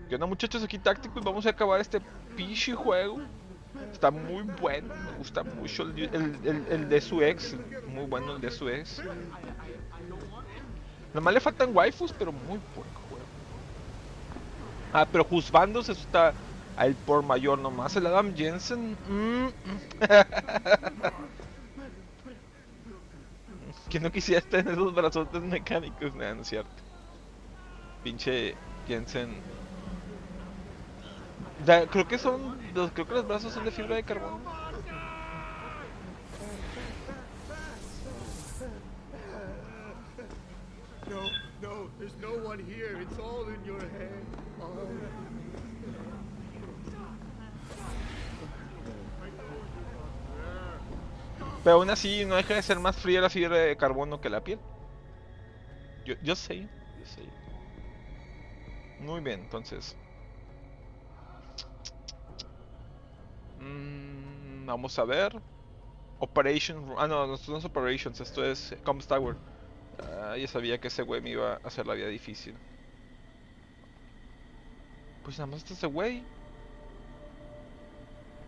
¿Qué onda, muchachos? Aquí Tacticool, vamos a acabar este pinche juego. Está muy bueno, me gusta mucho el de su ex. Muy bueno el de su ex. Nomás le faltan waifus, pero muy buen juego. Ah, pero juzgándose, eso está al por mayor nomás. El Adam Jensen. Que no quisiera tener esos brazotes mecánicos, nada, no es cierto. Pinche Jensen. Creo que creo que los brazos son de fibra de carbono. No, no, there's no one here. It's all in your head. Pero aún así no deja de ser más fría la fibra de carbono que la piel. Yo sé, yo sé. Muy bien, entonces. Vamos a ver. Operation. Ah, no, esto no es Operations, esto es Comms Tower. Ya sabía que ese güey me iba a hacer la vida difícil. Pues nada más está ese güey.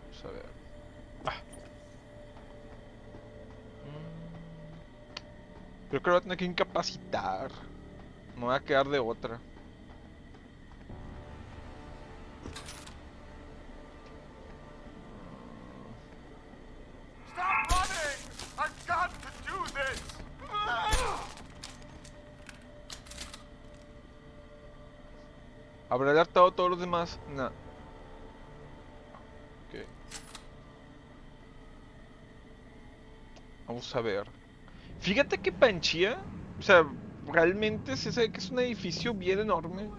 Vamos a ver. Ah. Creo que lo voy a tener que incapacitar. No voy a quedar de otra. Stop running! I've got to do this! ¿Habrá alertado a todos los demás? No. Ok. Vamos a ver. Fíjate que Panchía, o sea, realmente se sabe que es un edificio bien enorme.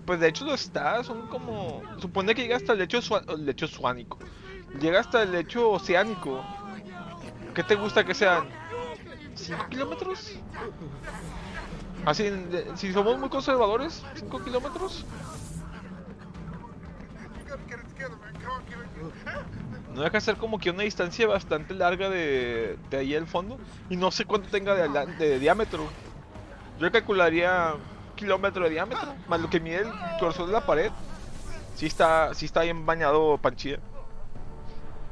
Pues de hecho lo está, son como... Supone que llega hasta el lecho suánico. Llega hasta el lecho oceánico. ¿Qué te gusta que sean? ¿5 kilómetros? Así, si somos muy conservadores, ¿5 kilómetros? No deja de ser como que una distancia bastante larga de ahí al fondo. Y no sé cuánto tenga de diámetro. Yo calcularía 1 kilómetro de diámetro, más lo que mide el grosor de la pared. Sí está bien bañado Panchía.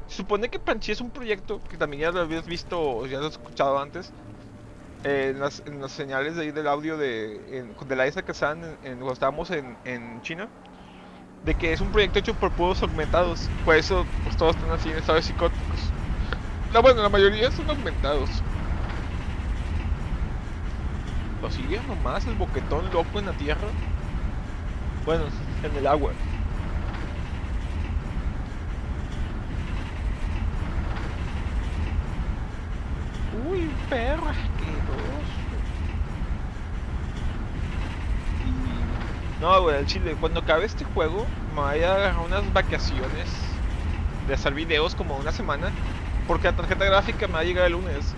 Se supone que Panchía es un proyecto que también ya lo habías visto o ya lo has escuchado antes. En las señales de ahí del audio de la isla que estaban cuando estábamos en China. De que es un proyecto hecho por pueblos augmentados. Por eso pues todos están así en estados psicóticos. No, bueno, la mayoría son aumentados. Lo sigue nomás el boquetón loco en la tierra. Bueno, en el agua. Uy, perro asqueroso. No, güey, al chile, cuando acabe este juego, me voy a agarrar unas vacaciones de hacer videos como una semana. Porque la tarjeta gráfica me va a llegar el lunes.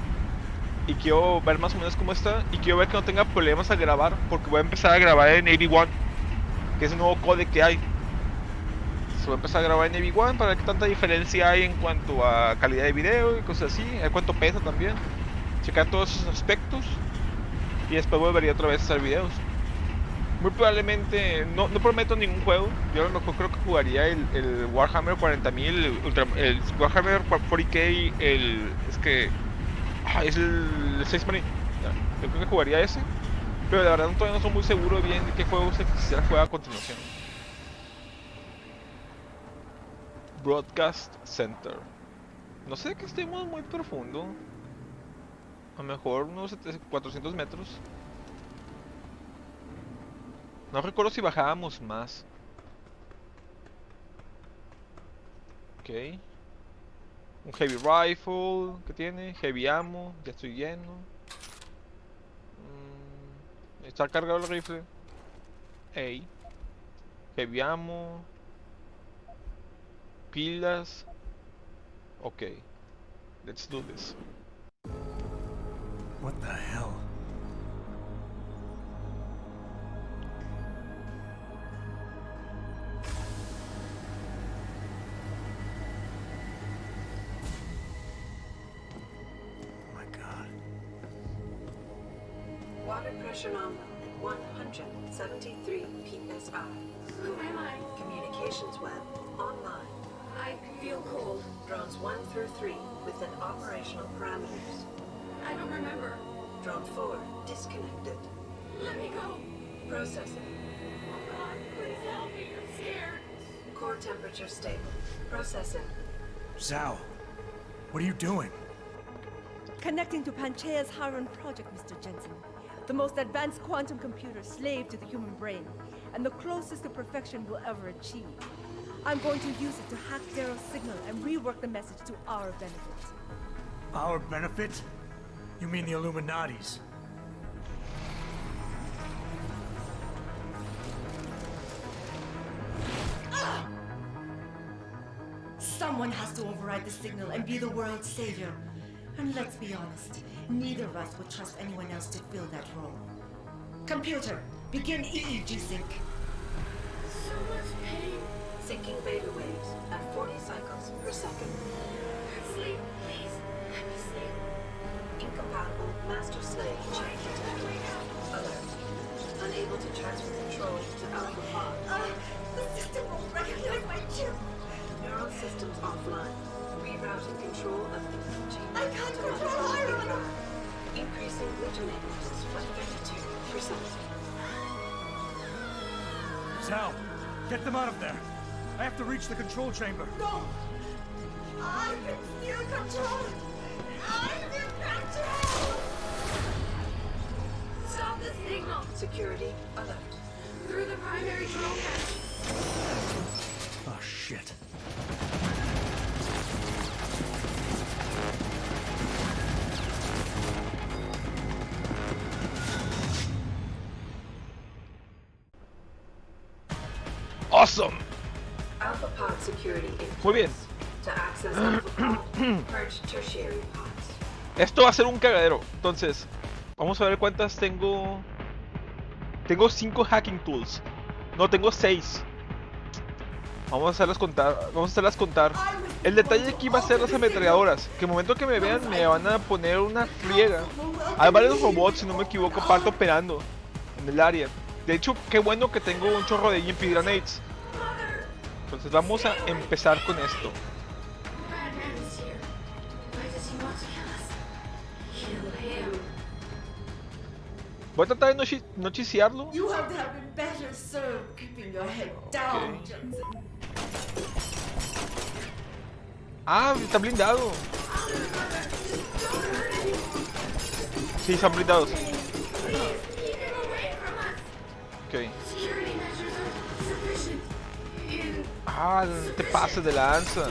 Y quiero ver más o menos cómo está. Y quiero ver que no tenga problemas al grabar. Porque voy a empezar a grabar en 81, que es el nuevo codec que hay. Se va a empezar a grabar en AV1 para ver qué tanta diferencia hay en cuanto a calidad de video y cosas así. A cuánto pesa también. Checar todos esos aspectos. Y después volvería otra vez a hacer videos. Muy probablemente, no prometo ningún juego. Yo a lo mejor creo que jugaría el Warhammer 40.000, el Warhammer 40k, es el 6 Marine. Yo creo que jugaría ese. Pero la verdad todavía no estoy muy seguro bien de qué juego se quisiera jugar a continuación. Broadcast Center. No sé que estemos muy profundo. A lo mejor unos 400 metros. No recuerdo si bajábamos más. Ok. Un heavy rifle que tiene. Heavy ammo. Ya estoy lleno. Está cargado el rifle. Ey. Heavy ammo. Pilas. Ok. Let's do this. What the hell? Oh my god. Water pressure normal at 173 psi. Who am I? communications web online. I feel cold. Drones 1 through 3 within operational parameters. I don't remember. Drone 4 disconnected. Let me go. Processing. Oh God, please help me. I'm scared. Core temperature stable. Processing. Zhao, what are you doing? Connecting to Panchaea's Haron project, Mr. Jensen. The most advanced quantum computer slave to the human brain, and the closest to perfection we'll ever achieve. I'm going to use it to hack Darrow's signal and rework the message to our benefit. Our benefit? You mean the Illuminati's? Someone has to override the signal and be the world's savior. And let's be honest, neither of us would trust anyone else to fill that role. Computer, begin EEG sync. So much pain. Syncing beta waves at 40 cycles per second. Sleep, please. Let me sleep. Incompatible master-slave chain detected. Alert. Unable to transfer control to Alpha Pod. The system won't recognize my chip. Neural systems offline. Rerouting control of EEG. I can't control Iron. Increasing glutamate levels by 32%. Zhao, get them out of there. I have to reach the control chamber. No! I can still control it! I'm in control! Stop the signal. Security alert. Through the primary control panel. Oh, shit. Awesome. Alpha Pod security in Muy bien. place. To access Alpha Pod, purge tertiary pods. Esto va a ser un cagadero. Entonces, vamos a ver cuántas tengo. Tengo 5 hacking tools. No, tengo 6. Vamos a hacerlas contar. Vamos a hacerlas contar. El detalle aquí va a ser las ametralladoras. Que el momento que me vean me van a poner una friega. Hay varios robots, si no me equivoco, parte operando en el área. De hecho, qué bueno que tengo un chorro de EMP grenades. Entonces vamos a empezar con esto. Batman is here. Why does he want to kill us? Kill him. Voy a tratar de no chisearlo. You have been better served keeping your head down, Jensen. Ah, está blindado. Sí, están blindados. Please, keep him away from us. Ok. Security measures are sufficient. Ah, no te pases de lanza.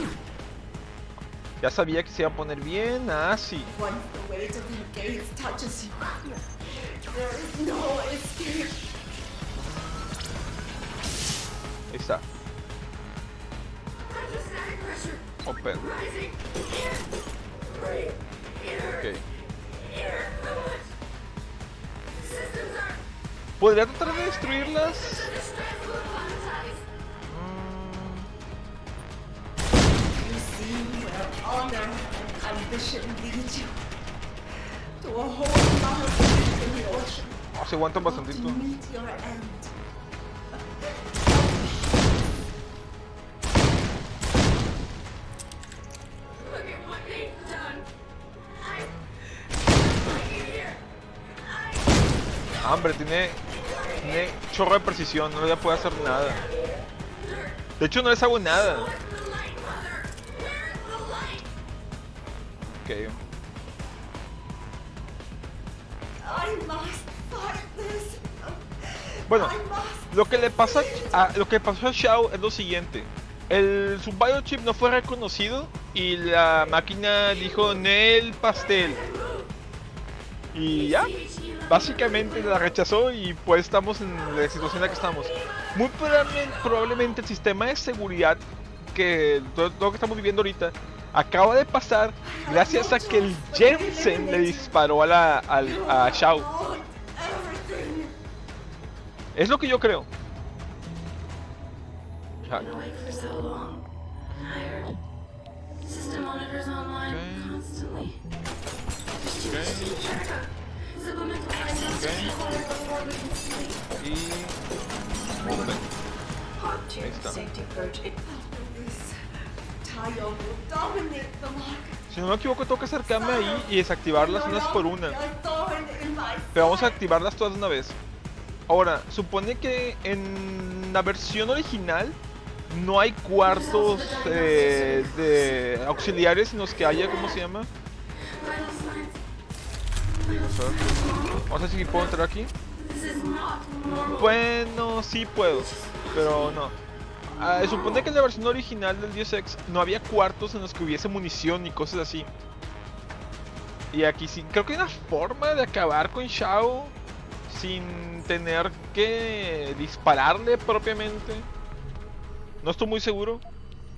Ya sabía que se iba a poner bien así. Once the weight of their gaze touches you, there is no escape. Ahí está. Hydrostatic pressure Open. rising. Here. Break. Here. Ok. Here. How much? Systems are ¿Podría tratar de destruirlas? under stress. Will apologize. You see where honor and ambition lead you to a whole lot of things in the ocean. Se aguantan To bastantito. meet your end. Look at what they've done. Here. Hombre, tiene chorro de precisión, no le voy a poder hacer nada. De hecho, no les hago nada. Where's the light, Mother? Where's the light? Ok. I must fight this. Bueno, I must. lo que pasó a Xiao es lo siguiente. Su biochip no fue reconocido y la máquina dijo Nel pastel. Y ya, básicamente la rechazó y pues estamos en la situación en la que estamos. Muy probablemente el sistema de seguridad que todo lo que estamos viviendo ahorita acaba de pasar gracias a que el Jensen le disparó a Xiao. Want everything. Es lo que yo creo. Ya. Been awake for so long. Tired. System monitors online constantly. There's too much to keep track of. Supplemental items required before we can sleep. Y... movement. Pod 2 Ahí está. safety purge. This Tayo will dominate the market. Si no me equivoco, tengo que acercarme ahí y desactivarlas unas por una. Pero Pero vamos a activarlas todas de una vez. Ahora, supone que en la versión original no hay cuartos de auxiliares en los que haya, ¿cómo se llama? Vital signs. Vamos a ver si puedo entrar aquí. This is not normal. Bueno, sí puedo, pero no. Supone que en la versión original del Deus Ex no había cuartos en los que hubiese munición y cosas así. Y aquí sí, creo que hay una forma de acabar con Shao sin tener que dispararle propiamente. No estoy muy seguro.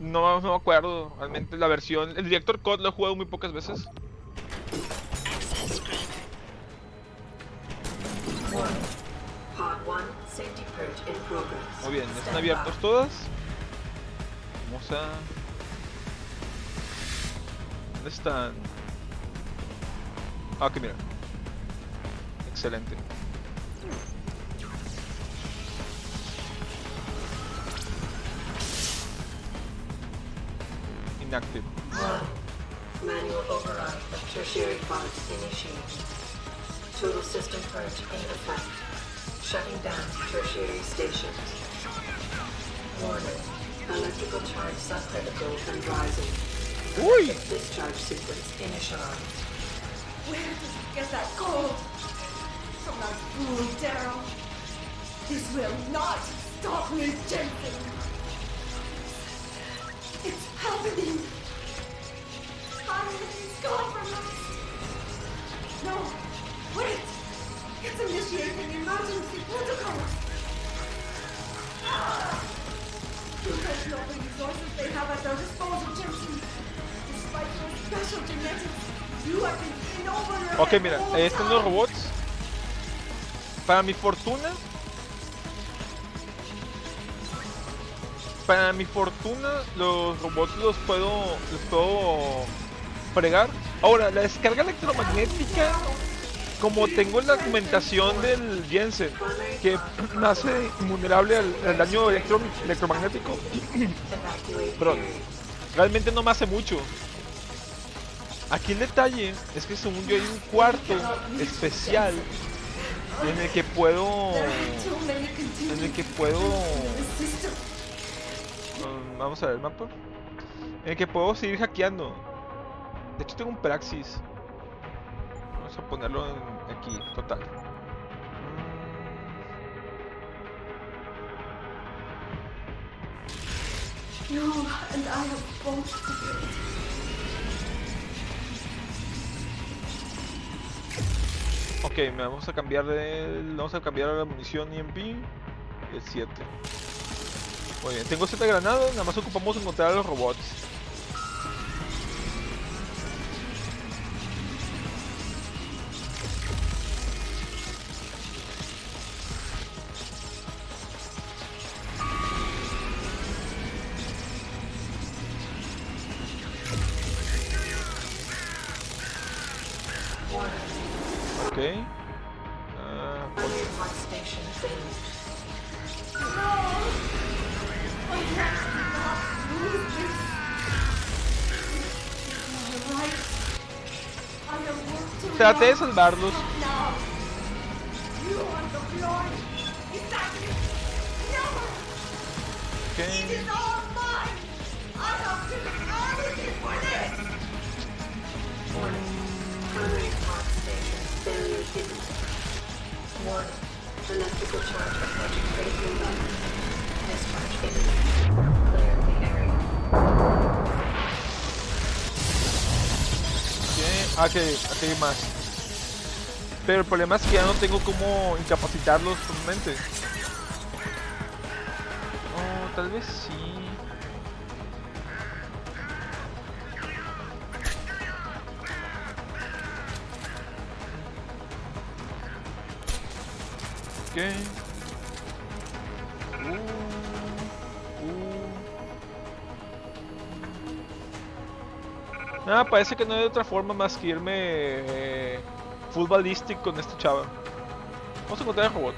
No me acuerdo realmente la versión. El Director Cut lo he jugado muy pocas veces. Pod 1 safety purge in progress. Muy bien, ya están Stand abiertas by. todas. Vamos a... ¿Dónde están? Ah, ok, mira. Excelente. Inactive. Manual override of tertiary pods initiated. Total system purge in effect. Shutting down tertiary stations. Warning. Electrical charge subcritical and rising. Uy! Discharge sequence initialized. where did you get that gold? From that fool Darrow. This will not stop me, Jensen. It's happening. Finally, it's gone from us. No, wait. It's initiating emergency protocols. You guys know the resources they have at their disposal, Jensen. Despite your special genetics, you have been in over your Ok, head mira, all ahí the están los time. robots. Para mi fortuna, los robots los puedo fregar. Ahora, la descarga electromagnética, como tengo la documentación del Jensen, que me hace invulnerable al daño electromagnético, Evacuate perdón, period. realmente no me hace mucho. Aquí el detalle es que según yo hay un cuarto especial en el que puedo... There are too many En el que contingencies puedo... in the system. Vamos a ver el mapa. En el que puedo seguir hackeando. De hecho tengo un praxis. Vamos a ponerlo aquí, total. You and I have both to build. Ok, vamos a cambiar la munición EMP. El 7. Muy bien, tengo 7 granadas, nada más ocupamos encontrar a los robots. Ok. Primary pod station failed. You're right. I have worked to Traté de realize salvarlos. now. You are the glory. Exactly. Never. Ok. It is all mine. I have given everything for this. Warning. Primary pod station failure hidden. Warning. Electrical charge approaching critical level. Discharge imminent. Clear the area. Ok, aquí hay más. Pero el problema es que ya no tengo cómo incapacitarlos totalmente. Oh, tal vez sí. Ok. Nada, parece que no hay otra forma más que irme full ballistic con este chava. Vamos a encontrar el robot.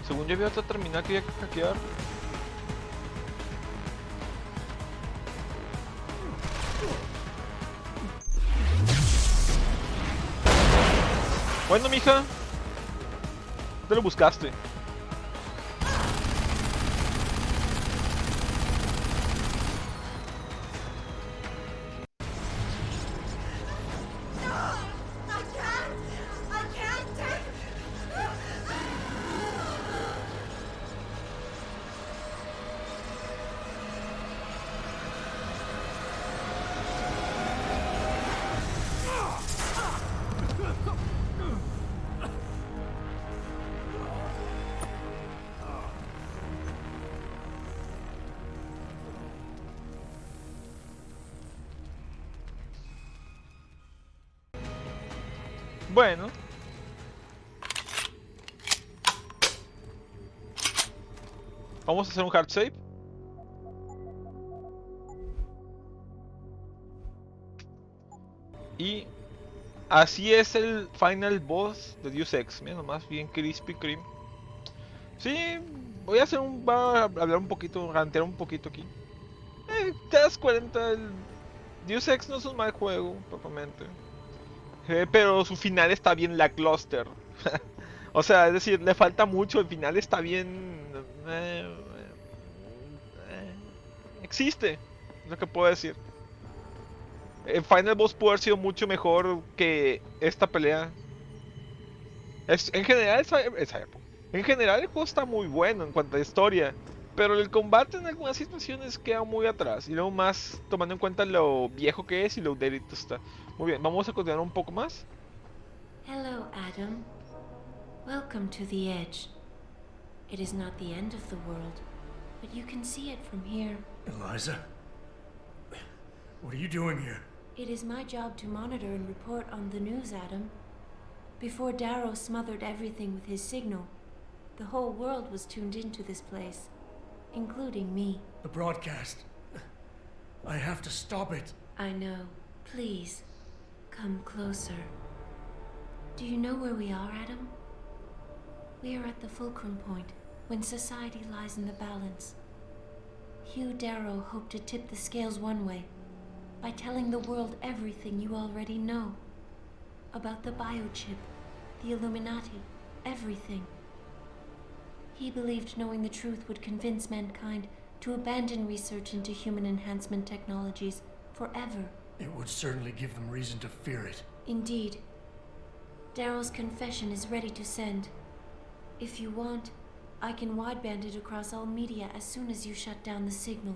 Según yo había otra terminal que había que hackear. Bueno, mija. Te lo buscaste. Bueno. Vamos a hacer un hard save. Y así es el final boss de Deus Ex. Mira nomás, bien crispy cream. Sí, voy a hacer voy a hablar un poquito, rantear un poquito aquí. Te das cuenta, el Deus Ex no es un mal juego, propiamente. Pero su final está bien lackluster. O sea, es decir, le falta mucho, el final está bien... existe, es lo que puedo decir. El Final Boss pudo haber sido mucho mejor que esta pelea. En general, en general el juego está muy bueno en cuanto a historia. Pero el combate en algunas situaciones queda muy atrás. Y luego más tomando en cuenta lo viejo que es y lo débil está. Muy bien, vamos a continuar un poco más. Hello, Adam. Welcome to the Edge. It is not the end of the world, but you can see it from here. Eliza? What are you doing here? It is my job to monitor and report on the news, Adam. Before Darrow smothered everything with his signal, the whole world was tuned into this place, including me. The broadcast. I have to stop it. I know. Please, come closer. Do you know where we are, Adam? We are at the fulcrum point, when society lies in the balance. Hugh Darrow hoped to tip the scales one way, by telling the world everything you already know. About the biochip, the Illuminati, everything. He believed knowing the truth would convince mankind to abandon research into human enhancement technologies forever. It would certainly give them reason to fear it. Indeed. Darrow's confession is ready to send. If you want, I can wideband it across all media as soon as you shut down the signal.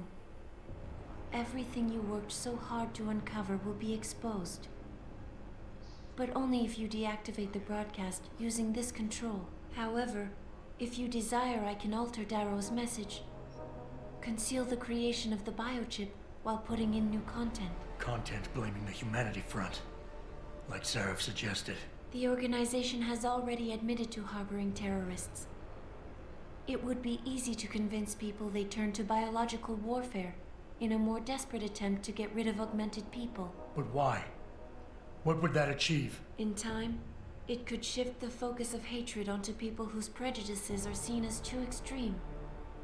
Everything you worked so hard to uncover will be exposed. But only if you deactivate the broadcast using this control. However, if you desire, I can alter Darrow's message. Conceal the creation of the biochip while putting in new content. Content blaming the humanity front, like Sarif suggested. The organization has already admitted to harboring terrorists. It would be easy to convince people they turn to biological warfare in a more desperate attempt to get rid of augmented people. But why? What would that achieve? In time, it could shift the focus of hatred onto people whose prejudices are seen as too extreme,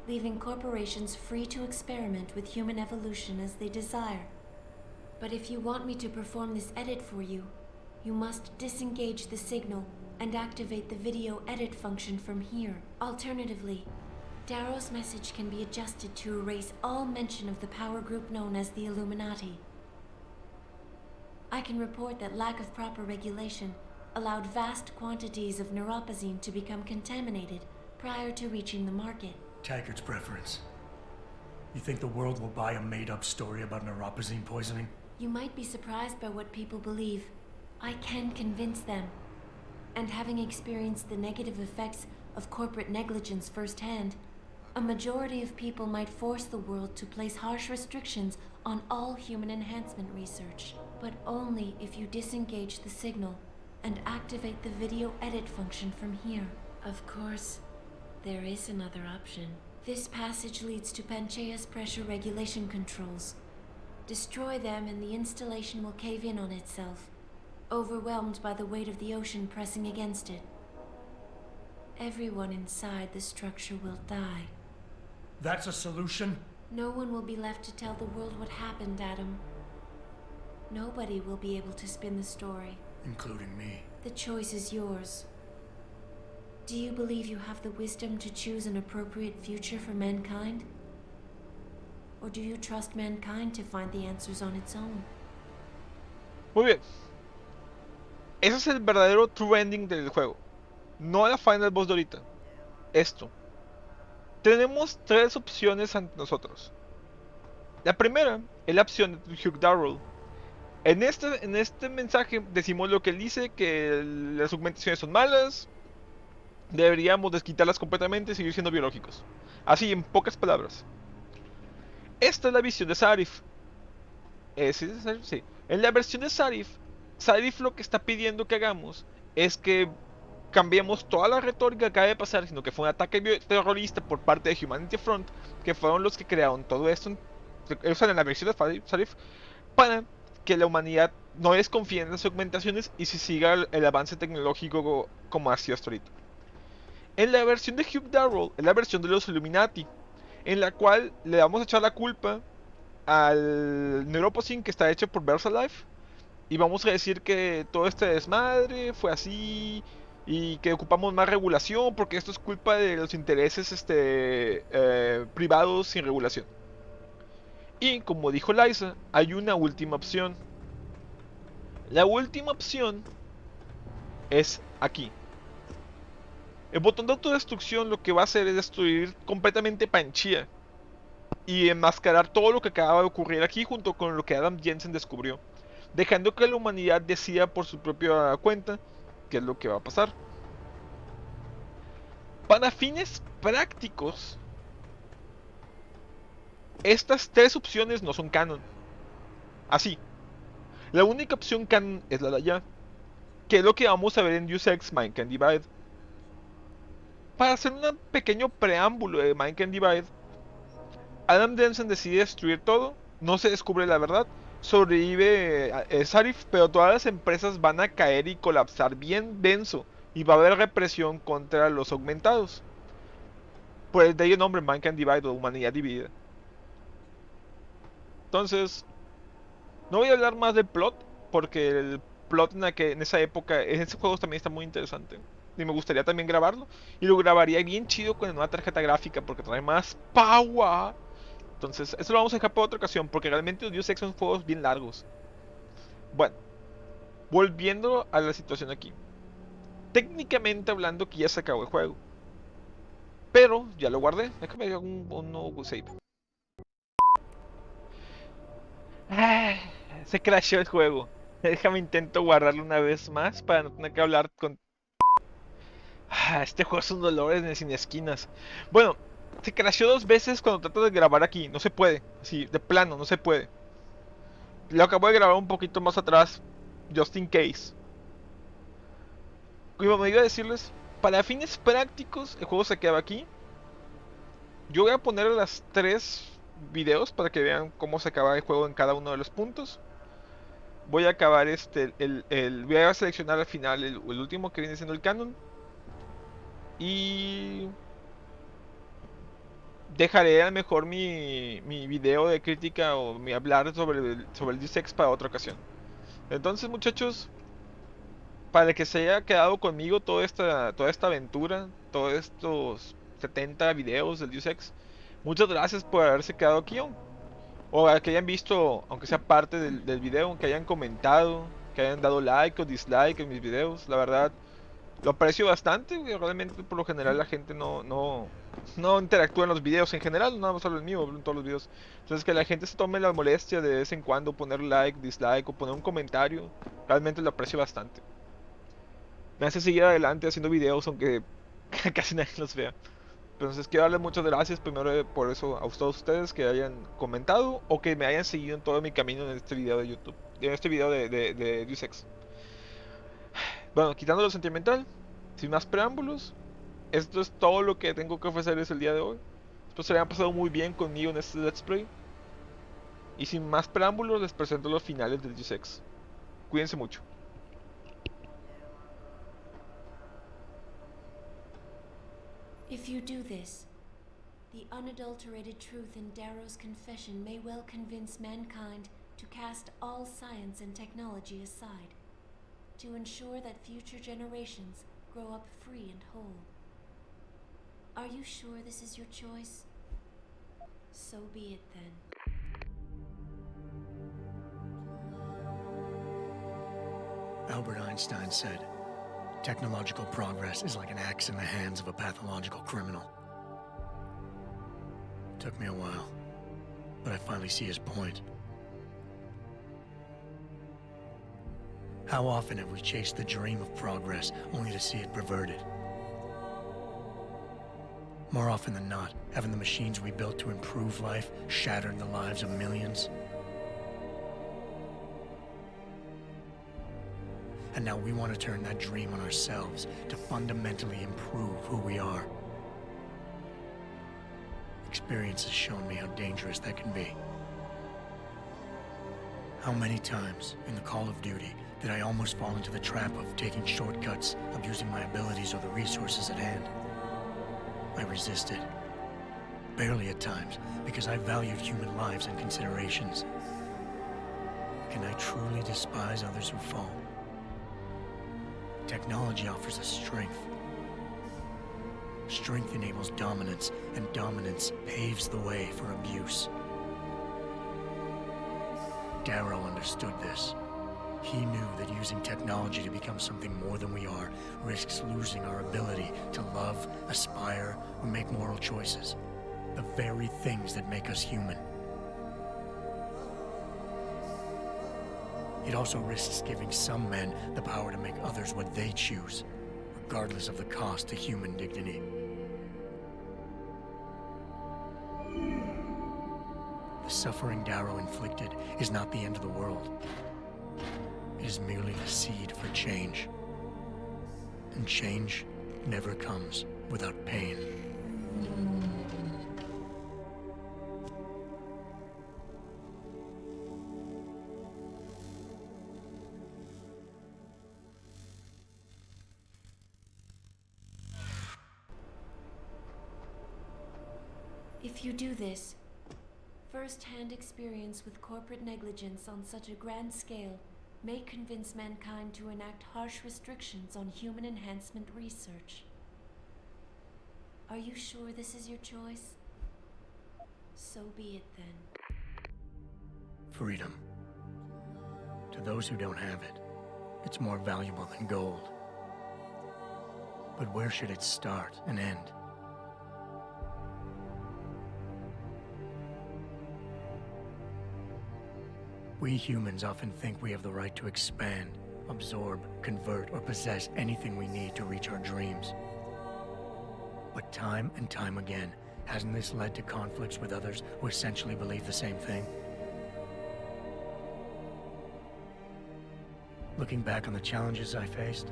leaving corporations free to experiment with human evolution as they desire. But if you want me to perform this edit for you, you must disengage the signal and activate the video edit function from here. Alternatively, Darrow's message can be adjusted to erase all mention of the power group known as the Illuminati. I can report that lack of proper regulation allowed vast quantities of neuropozyne to become contaminated prior to reaching the market. Taggart's preference. You think the world will buy a made-up story about neuropozyne poisoning? You might be surprised by what people believe. I can convince them. And having experienced the negative effects of corporate negligence firsthand, a majority of people might force the world to place harsh restrictions on all human enhancement research. But only if you disengage the signal and activate the video edit function from here. Of course, there is another option. This passage leads to Panchaea's pressure regulation controls. Destroy them and the installation will cave in on itself, overwhelmed by the weight of the ocean pressing against it. Everyone inside the structure will die. That's a solution? No one will be left to tell the world what happened, Adam. Nobody will be able to spin the story. Including me. The choice is yours. Do you believe you have the wisdom to choose an appropriate future for mankind? Or do you trust mankind to find the answers on its own? Muy bien. Ese es el verdadero true ending del juego. No la final boss de ahorita. Esto. Tenemos tres opciones ante nosotros. La primera es la opción de Hugh Darrow. En este mensaje decimos lo que él dice, que las augmentaciones son malas, deberíamos desquitarlas completamente y seguir siendo biológicos. Así, en pocas palabras. Esta es la visión de Sarif. Sí. En la versión de Sarif, Sarif lo que está pidiendo que hagamos es que cambiemos toda la retórica que acaba de pasar, sino que fue un ataque terrorista por parte de Humanity Front, que fueron los que crearon todo esto, en la versión de Sarif, para que la humanidad no desconfíe en las augmentaciones y se siga el avance tecnológico como ha sido hasta ahorita. En la versión de Hugh Darrow, es la versión de los Illuminati, en la cual le vamos a echar la culpa al Neuroposin que está hecho por Versalife, y vamos a decir que todo este desmadre fue así y que ocupamos más regulación porque esto es culpa de los intereses privados sin regulación. Y como dijo Liza, hay una última opción. La última opción es aquí. El botón de autodestrucción lo que va a hacer es destruir completamente Panchea y enmascarar todo lo que acaba de ocurrir aquí junto con lo que Adam Jensen descubrió, dejando que la humanidad decida por su propia cuenta qué es lo que va a pasar. Para fines prácticos, estas tres opciones no son canon. Así, la única opción canon es la de allá, que es lo que vamos a ver en Deus Ex Mankind Divide. Para hacer un pequeño preámbulo de Mankind Divide, Adam Jensen decide destruir todo, no se descubre la verdad, sobrevive Sarif, pero todas las empresas van a caer y colapsar bien denso, y va a haber represión contra los augmentados. Pues de ahí el nombre Mankind Divide o humanidad dividida. Entonces, no voy a hablar más del plot, porque el plot en esa época, en ese juego también está muy interesante. Y me gustaría también grabarlo. Y lo grabaría bien chido con la nueva tarjeta gráfica, porque trae más power. Entonces, eso lo vamos a dejar para otra ocasión, porque realmente los Deus Ex son juegos bien largos. Bueno, volviendo a la situación aquí. Técnicamente hablando que ya se acabó el juego, pero ya lo guardé. Déjame ver un nuevo save. Se crasheó el juego. Déjame intento guardarlo una vez más para no tener que hablar con... Este juego es un dolor sin esquinas. Bueno, se crasheó 2 veces cuando trato de grabar aquí. No se puede, así, de plano, no se puede. Lo acabo de grabar un poquito más atrás, just in case. Y bueno, iba a decirles, para fines prácticos, el juego se queda aquí. Yo voy a poner las 3 videos para que vean cómo se acaba el juego en cada uno de los puntos. Voy a acabar voy a seleccionar al final el último que viene siendo el canon. Y dejaré a lo mejor mi video de crítica o mi hablar sobre el Deus Ex para otra ocasión. Entonces, muchachos, para el que se haya quedado conmigo toda esta aventura, todos estos 70 videos del Deus Ex, muchas gracias por haberse quedado aquí, o a que hayan visto, aunque sea parte del video, que hayan comentado, que hayan dado like o dislike en mis videos. La verdad, lo aprecio bastante. Realmente, por lo general, la gente no interactúa en los videos en general, no solo en el mío, en todos los videos. Entonces, que la gente se tome la molestia de vez en cuando poner like, dislike o poner un comentario, realmente lo aprecio bastante. Me hace seguir adelante haciendo videos, aunque casi nadie los vea. Entonces quiero darles muchas gracias primero por eso a todos ustedes que hayan comentado o que me hayan seguido en todo mi camino en este video de YouTube, en este video de Deus Ex. Bueno, quitando lo sentimental, sin más preámbulos, esto es todo lo que tengo que ofrecerles el día de hoy. Espero se hayan pasado muy bien conmigo en este Let's Play. Y sin más preámbulos les presento los finales del Deus Ex. Cuídense mucho. If you do this, the unadulterated truth in Darrow's confession may well convince mankind to cast all science and technology aside, to ensure that future generations grow up free and whole. Are you sure this is your choice? So be it then. Albert Einstein said, technological progress is like an axe in the hands of a pathological criminal. It took me a while, but I finally see his point. How often have we chased the dream of progress only to see it perverted? More often than not, haven't the machines we built to improve life shattered the lives of millions? And now we want to turn that dream on ourselves to fundamentally improve who we are. Experience has shown me how dangerous that can be. How many times in the Call of Duty did I almost fall into the trap of taking shortcuts, abusing my abilities or the resources at hand? I resisted. Barely at times, because I valued human lives and considerations. Can I truly despise others who fall? Technology offers us strength. Strength enables dominance, and dominance paves the way for abuse. Darrow understood this. He knew that using technology to become something more than we are risks losing our ability to love, aspire, or make moral choices. The very things that make us human. It also risks giving some men the power to make others what they choose, regardless of the cost to human dignity. The suffering Darrow inflicted is not the end of the world. It is merely the seed for change. And change never comes without pain. If you do this, first-hand experience with corporate negligence on such a grand scale may convince mankind to enact harsh restrictions on human enhancement research. Are you sure this is your choice? So be it then. Freedom. To those who don't have it, it's more valuable than gold. But where should it start and end? We humans often think we have the right to expand, absorb, convert, or possess anything we need to reach our dreams. But time and time again, hasn't this led to conflicts with others who essentially believe the same thing? Looking back on the challenges I faced,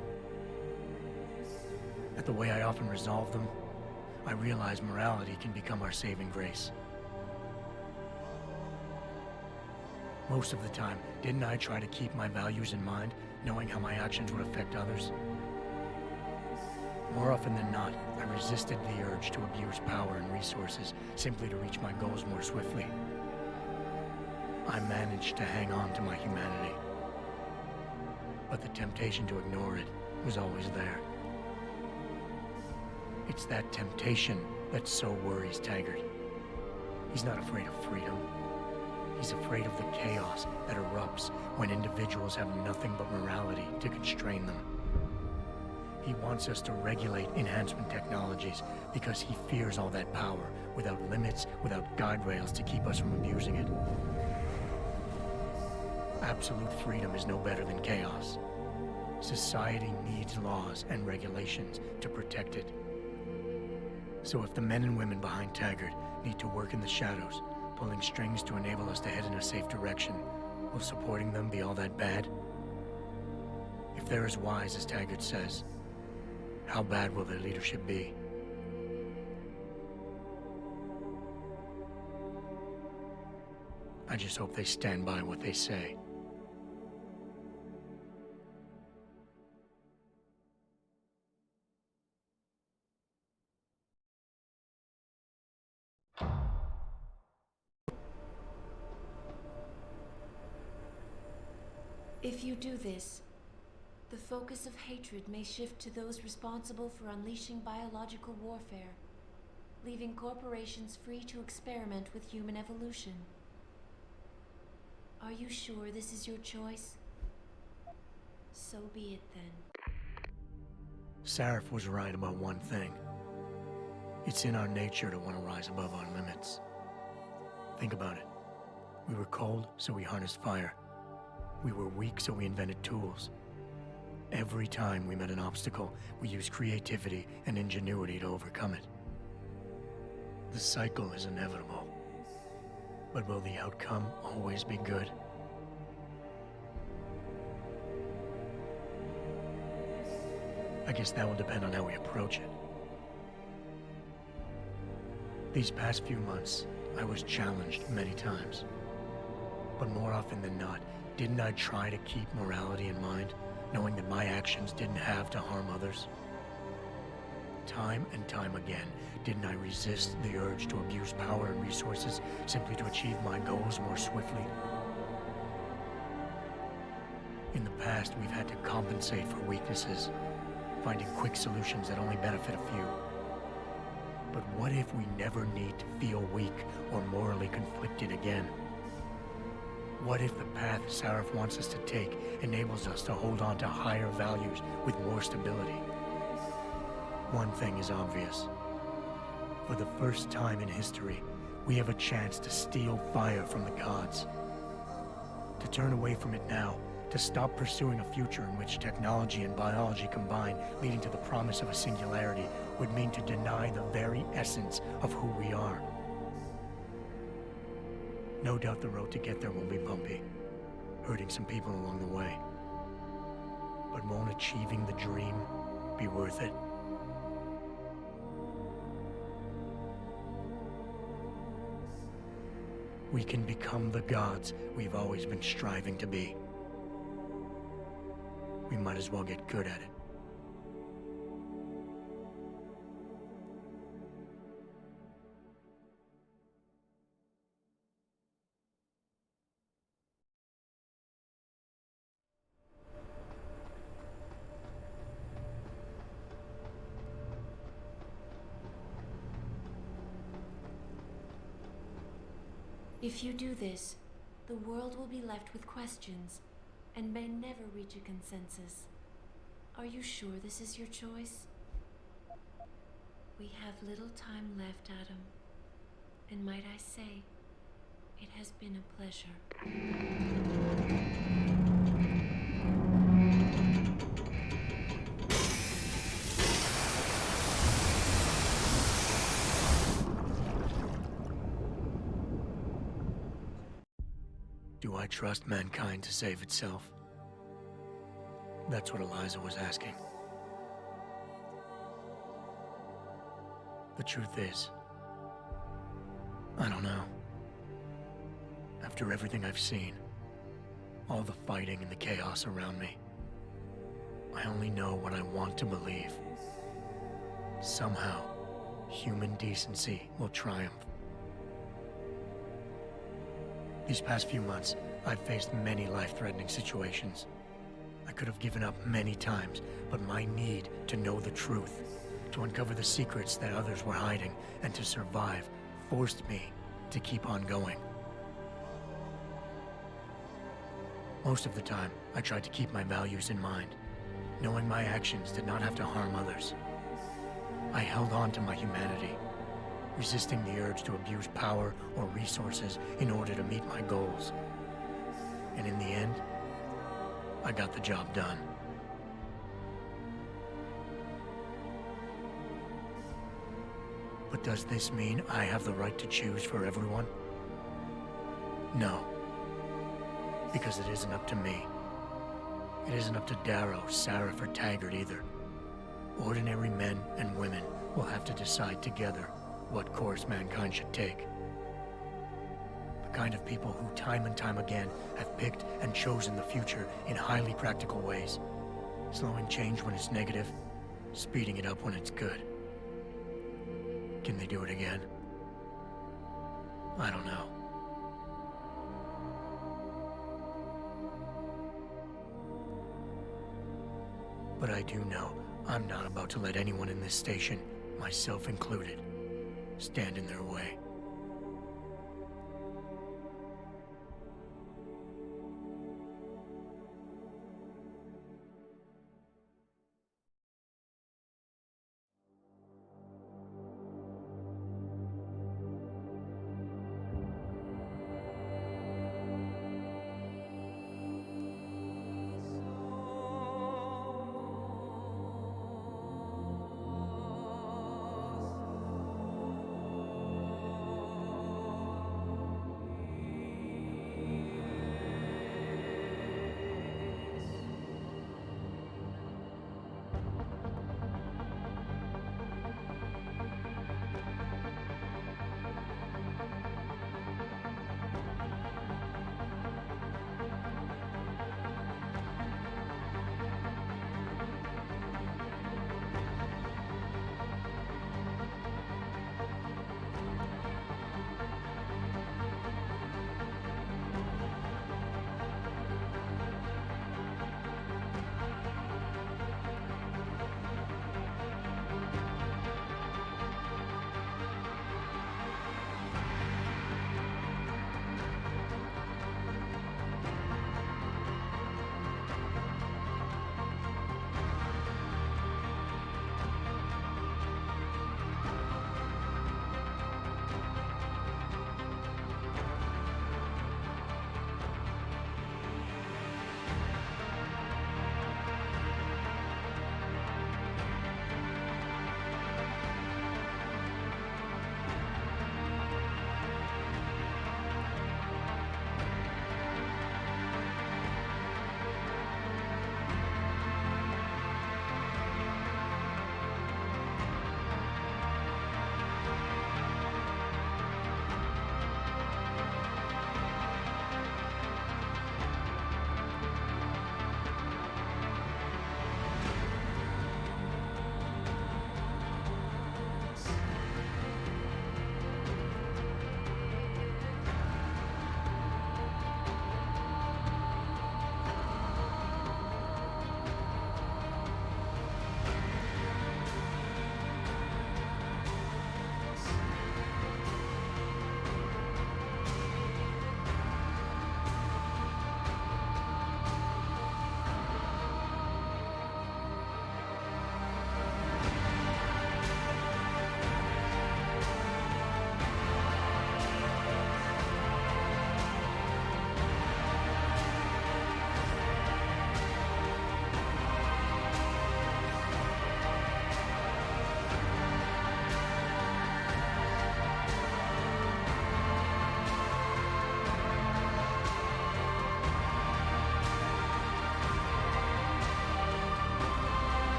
at the way I often resolved them, I realize morality can become our saving grace. Most of the time, didn't I try to keep my values in mind, knowing how my actions would affect others? More often than not, I resisted the urge to abuse power and resources simply to reach my goals more swiftly. I managed to hang on to my humanity. But the temptation to ignore it was always there. It's that temptation that so worries Taggart. He's not afraid of freedom. He's afraid of the chaos that erupts when individuals have nothing but morality to constrain them. He wants us to regulate enhancement technologies because he fears all that power without limits, without guide rails to keep us from abusing it. Absolute freedom is no better than chaos. Society needs laws and regulations to protect it. So if the men and women behind Taggart need to work in the shadows, pulling strings to enable us to head in a safe direction, will supporting them be all that bad? If they're as wise as Taggart says, how bad will their leadership be? I just hope they stand by what they say. If you do this, the focus of hatred may shift to those responsible for unleashing biological warfare, leaving corporations free to experiment with human evolution. Are you sure this is your choice? So be it then. Sarif was right about one thing. It's in our nature to want to rise above our limits. Think about it. We were cold, so we harnessed fire. We were weak, so we invented tools. Every time we met an obstacle, we used creativity and ingenuity to overcome it. The cycle is inevitable. But will the outcome always be good? I guess that will depend on how we approach it. These past few months, I was challenged many times. But more often than not, didn't I try to keep morality in mind, knowing that my actions didn't have to harm others? Time and time again, didn't I resist the urge to abuse power and resources simply to achieve my goals more swiftly? In the past, we've had to compensate for weaknesses, finding quick solutions that only benefit a few. But what if we never need to feel weak or morally conflicted again? What if the path Sarif wants us to take enables us to hold on to higher values with more stability? One thing is obvious. For the first time in history, we have a chance to steal fire from the gods. To turn away from it now, to stop pursuing a future in which technology and biology combine, leading to the promise of a singularity, would mean to deny the very essence of who we are. No doubt the road to get there will be bumpy, hurting some people along the way. But won't achieving the dream be worth it? We can become the gods we've always been striving to be. We might as well get good at it. If you do this, the world will be left with questions and may never reach a consensus. Are you sure this is your choice? We have little time left, Adam. And might I say, it has been a pleasure. Do I trust mankind to save itself? That's what Eliza was asking. The truth is, I don't know. After everything I've seen, all the fighting and the chaos around me, I only know what I want to believe. Somehow, human decency will triumph. These past few months, I've faced many life-threatening situations. I could have given up many times, but my need to know the truth, to uncover the secrets that others were hiding, and to survive, forced me to keep on going. Most of the time, I tried to keep my values in mind, knowing my actions did not have to harm others. I held on to my humanity, resisting the urge to abuse power or resources in order to meet my goals. And in the end, I got the job done. But does this mean I have the right to choose for everyone? No. Because it isn't up to me. It isn't up to Darrow, Sarif, or Taggart either. Ordinary men and women will have to decide together what course mankind should take. The kind of people who time and time again have picked and chosen the future in highly practical ways, slowing change when it's negative, speeding it up when it's good. Can they do it again? I don't know. But I do know I'm not about to let anyone in this station, myself included, stand in their way.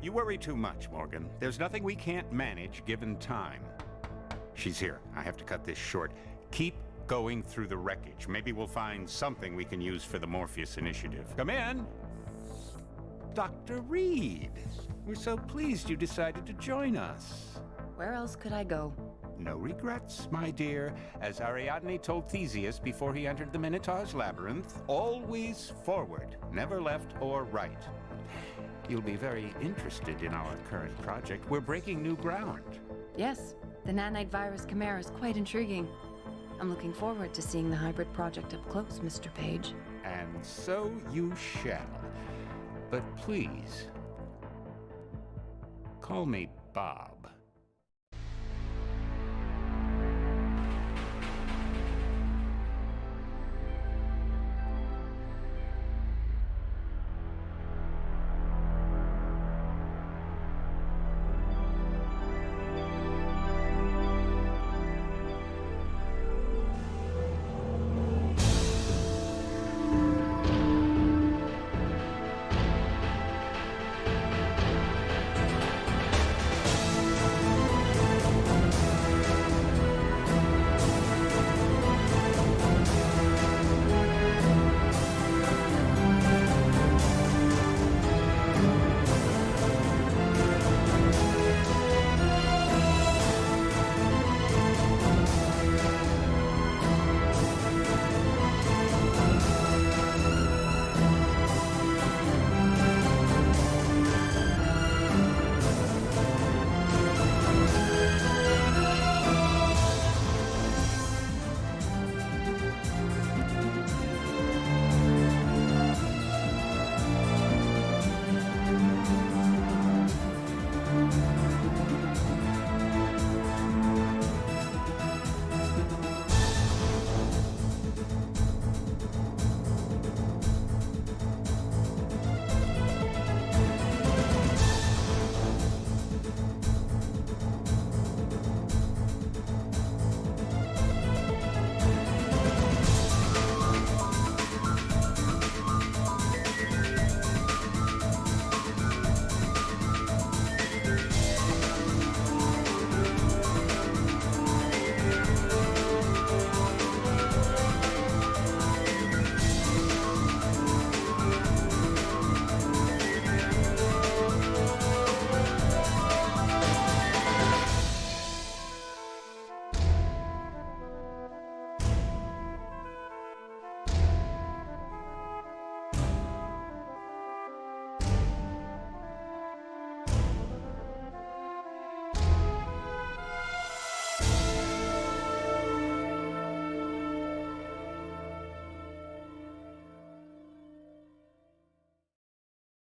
You worry too much, Morgan. There's nothing we can't manage given time. She's here. I have to cut this short. Keep going through the wreckage. Maybe we'll find something we can use for the Morpheus initiative. Come in. Dr. Reed. We're so pleased you decided to join us. Where else could I go? No regrets, my dear. As Ariadne told Theseus before he entered the Minotaur's labyrinth, always forward, never left or right. You'll be very interested in our current project. We're breaking new ground. Yes, the nanite virus chimera is quite intriguing. I'm looking forward to seeing the hybrid project up close, Mr. Page. And so you shall. But please, call me Bob.